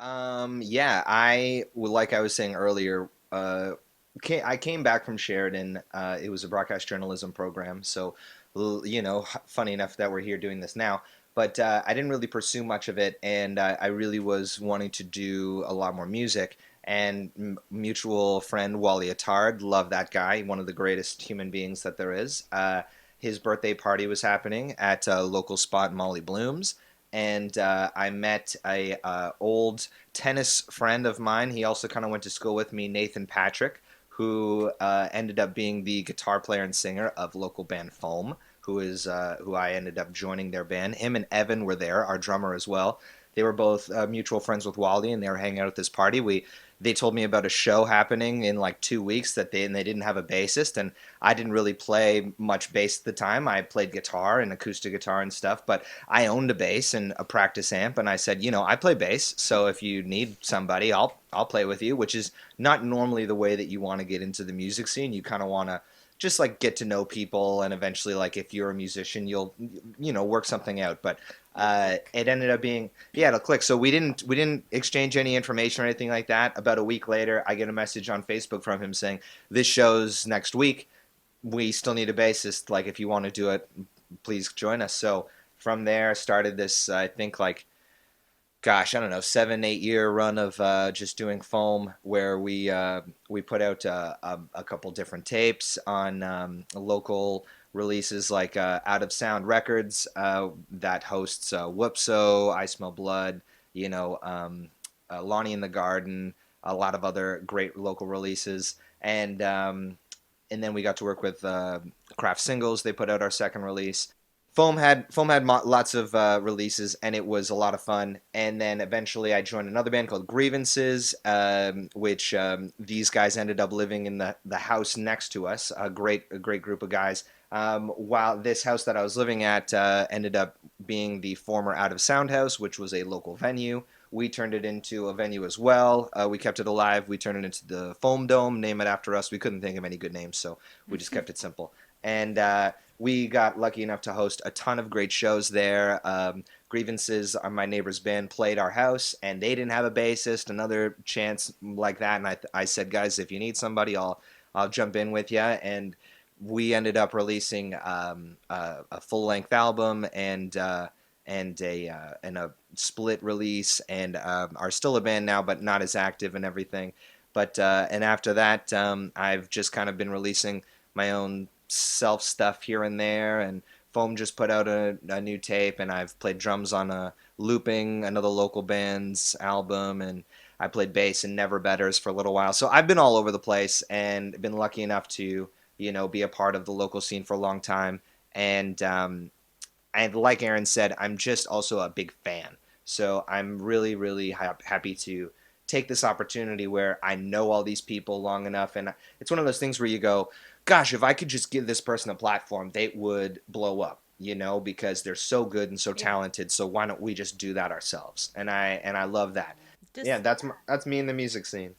Yeah, like I was saying earlier, I came back from Sheridan. It was a broadcast journalism program, so funny enough that we're here doing this now. But I didn't really pursue much of it, and I really was wanting to do a lot more music. And mutual friend Wally Attard, love that guy, one of the greatest human beings that there is. His birthday party was happening at a local spot, Molly Bloom's, and I met a old tennis friend of mine. He also kind of went to school with me, Nathan Patrick, who ended up being the guitar player and singer of local band Foam, who I ended up joining their band. Him and Evan were there, our drummer as well. They were both mutual friends with Wally, and they were hanging out at this party. They told me about a show happening in like 2 weeks and they didn't have a bassist, and I didn't really play much bass at the time. I played guitar and acoustic guitar and stuff, but I owned a bass and a practice amp, and I said, I play bass, so if you need somebody, I'll play with you, which is not normally the way that you want to get into the music scene. You kind of want to just like get to know people, and eventually, like if you're a musician, you'll work something out. But it ended up being, yeah, it'll click. So we didn't exchange any information or anything like that. About a week later, I get a message on Facebook from him saying, "This show's next week. We still need a bassist. Like if you want to do it, please join us." So from there started this, I think, like, gosh, I don't know, 7, 8 year run of just doing Foam, where we put out a couple different tapes on local releases like Out of Sound Records, that hosts Whoopso, I Smell Blood, you know, Lonnie in the Garden, a lot of other great local releases, and then we got to work with Craft Singles. They put out our second release. Foam had lots of releases, and it was a lot of fun. And then eventually, I joined another band called Grievances, which these guys ended up living in the house next to us. A great group of guys. While this house that I was living at ended up being the former Out of Sound House, which was a local venue. We turned it into a venue as well. We kept it alive. We turned it into the Foam Dome, name it after us. We couldn't think of any good names, so we just kept it simple. And we got lucky enough to host a ton of great shows there. Grievances on my neighbor's band played our house, and they didn't have a bassist. Another chance like that, and I said, guys, if you need somebody, I'll jump in with you. And we ended up releasing a full length album and a split release, and are still a band now, but not as active and everything. But and after that, I've just kind of been releasing my own self stuff here and there, and Foam just put out a new tape, and I've played drums on a Looping, another local band's album, and I played bass in Never Betters for a little while. So I've been all over the place and been lucky enough to be a part of the local scene for a long time. And like Aaron said, I'm just also a big fan. So I'm really, really happy to take this opportunity where I know all these people long enough. And it's one of those things where you go, gosh, if I could just give this person a platform, they would blow up, because they're so good and so Yeah. talented. So why don't we just do that ourselves? And I love that. Just Yeah, that's me in the music scene.